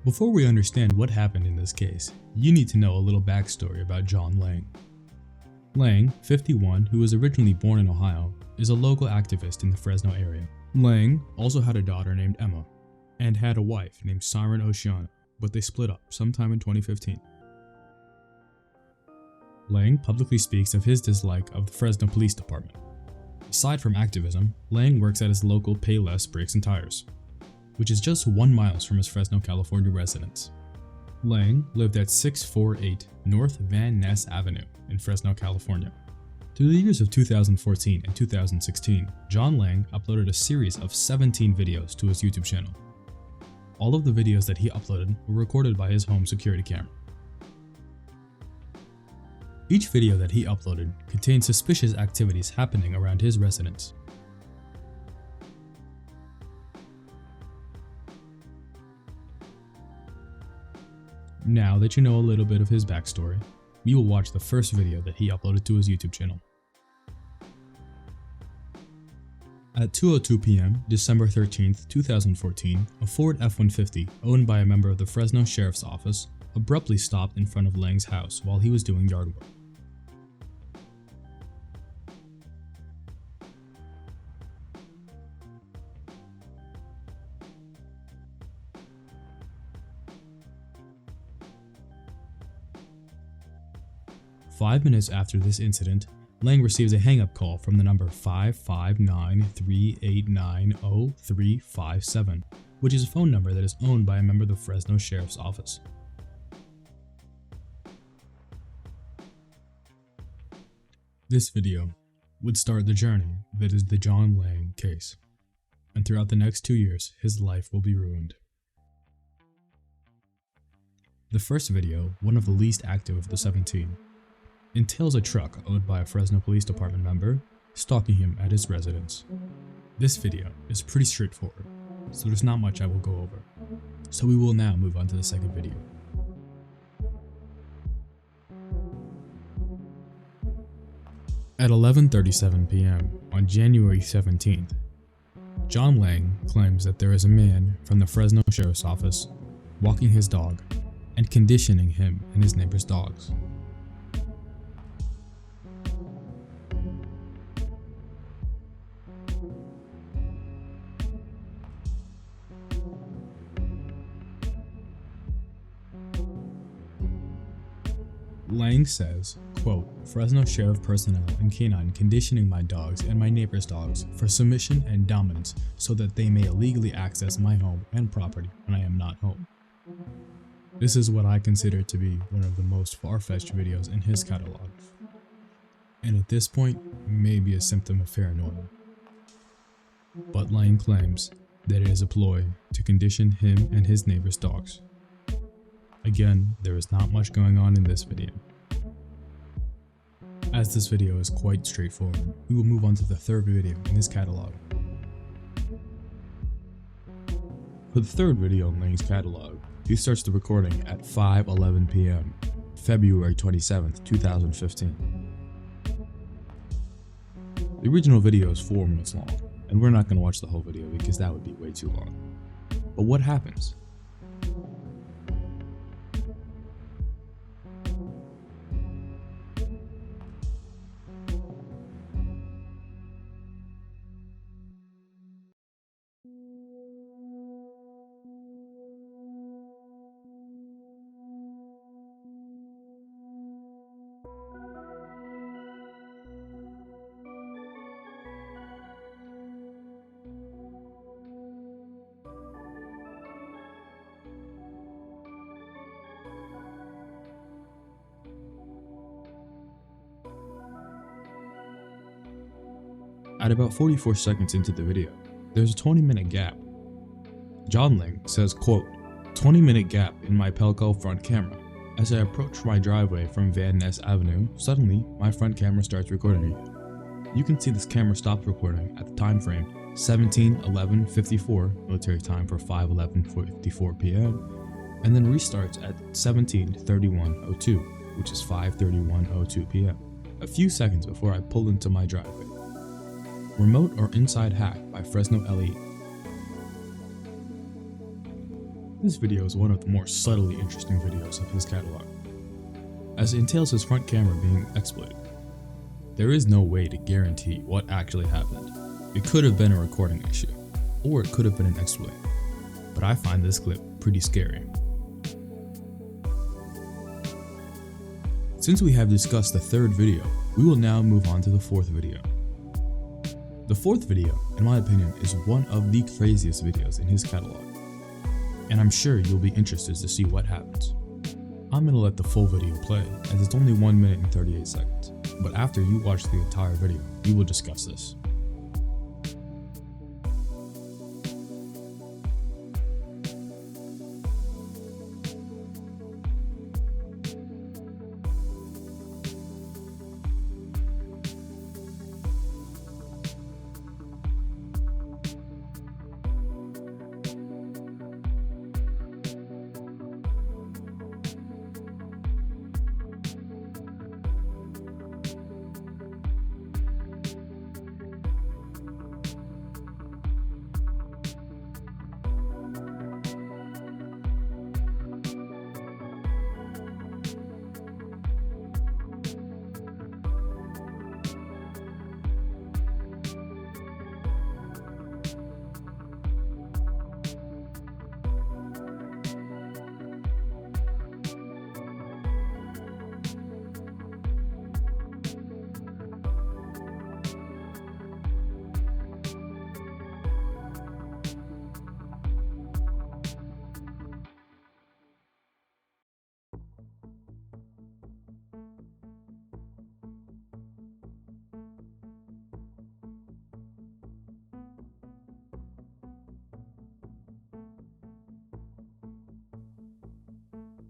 Before we understand what happened in this case, you need to know a little backstory about John Lang. Lang, 51, who was originally born in Ohio, is a local activist in the Fresno area. Lang also had a daughter named Emma, and had a wife named Siren Oceana, but they split up sometime in 2015. Lang publicly speaks of his dislike of the Fresno Police Department. Aside from activism, Lang works at his local Payless Brakes and Tires, which is just 1 mile from his Fresno, California residence. Lang lived at 648 North Van Ness Avenue in Fresno, California. Through the years of 2014 and 2016, John Lang uploaded a series of 17 videos to his YouTube channel. All of the videos that he uploaded were recorded by his home security camera. Each video that he uploaded contained suspicious activities happening around his residence. Now that you know a little bit of his backstory, we will watch the first video that he uploaded to his YouTube channel. At 2:02 p.m., December 13th, 2014, a Ford F-150 owned by a member of the Fresno Sheriff's Office abruptly stopped in front of Lang's house while he was doing yard work. Five minutes after this incident, Lang receives a hang-up call from the number 559-389-0357, which is a phone number that is owned by a member of the Fresno Sheriff's Office. This video would start the journey that is the John Lang case, and throughout the next 2 years, his life will be ruined. The first video, one of the least active of the 17, entails a truck owned by a Fresno Police Department member stalking him at his residence. This video is pretty straightforward, so there's not much I will go over. So we will now move on to the second video. At 11:37 p.m. on January 17th, John Lang claims that there is a man from the Fresno Sheriff's Office walking his dog and conditioning him and his neighbor's dogs. Lang says, quote, "Fresno Sheriff personnel and canine conditioning my dogs and my neighbor's dogs for submission and dominance so that they may illegally access my home and property when I am not home." This is what I consider to be one of the most far-fetched videos in his catalog, and at this point, maybe a symptom of paranoia. But Lang claims that it is a ploy to condition him and his neighbor's dogs. Again, there is not much going on in this video. As this video is quite straightforward, we will move on to the third video in his catalog. For the third video in Lang's catalog, he starts the recording at 5:11 p.m., February 27th, 2015. The original video is 4 minutes long, and we're not going to watch the whole video because that would be way too long. But what happens? At about 44 seconds into the video, there's a 20-minute gap. John Ling says, quote, 20-minute gap in my Pelco front camera. As I approach my driveway from Van Ness Avenue, suddenly my front camera starts recording again. You can see this camera stops recording at the time frame 17:11:54 military time for 5:11:54 p.m. and then restarts at 17:31:02, which is 5:31:02 p.m. a few seconds before I pull into my driveway. Remote or Inside Hack by Fresno LE. This video is one of the more subtly interesting videos of his catalog, as it entails his front camera being exploited. There is no way to guarantee what actually happened. It could have been a recording issue, or it could have been an exploit, but I find this clip pretty scary. Since we have discussed the third video, we will now move on to the fourth video. The fourth video, in my opinion, is one of the craziest videos in his catalog, and I'm sure you'll be interested to see what happens. I'm gonna let the full video play, as it's only 1 minute and 38 seconds, but after you watch the entire video, we will discuss this.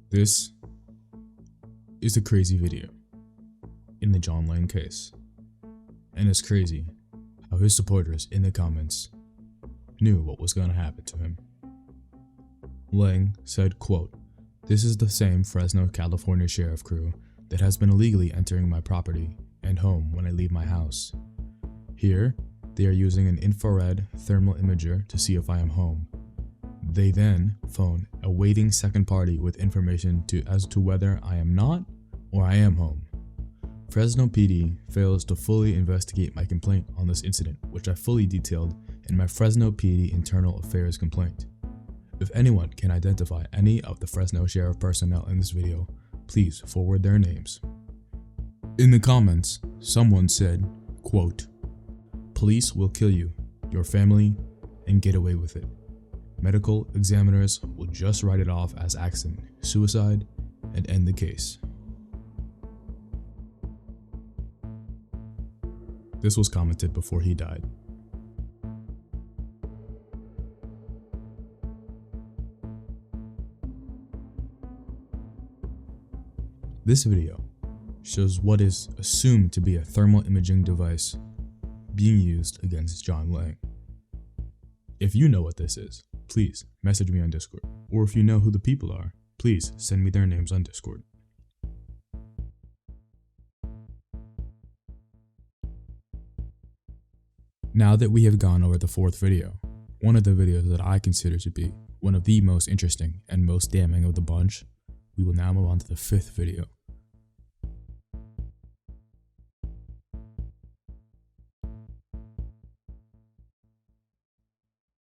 This is a crazy video in the John Ling case, and it's crazy how his supporters in the comments knew what was going to happen to him. Lang said, quote, "This is the same Fresno, California sheriff crew that has been illegally entering my property and home when I leave my house. Here, they are using an infrared thermal imager to see if I am home. They then phone a waiting second party with information as to whether I am not or I am home. Fresno PD fails to fully investigate my complaint on this incident, which I fully detailed in my Fresno PD Internal Affairs complaint. If anyone can identify any of the Fresno Sheriff personnel in this video, please forward their names." In the comments, someone said, quote, "Police will kill you, your family, and get away with it. Medical examiners will just write it off as accident, suicide, and end the case." This was commented before he died. This video shows what is assumed to be a thermal imaging device being used against John Lang. If you know what this is, please message me on Discord, or if you know who the people are, please send me their names on Discord. Now that we have gone over the fourth video, one of the videos that I consider to be one of the most interesting and most damning of the bunch, we will now move on to the fifth video,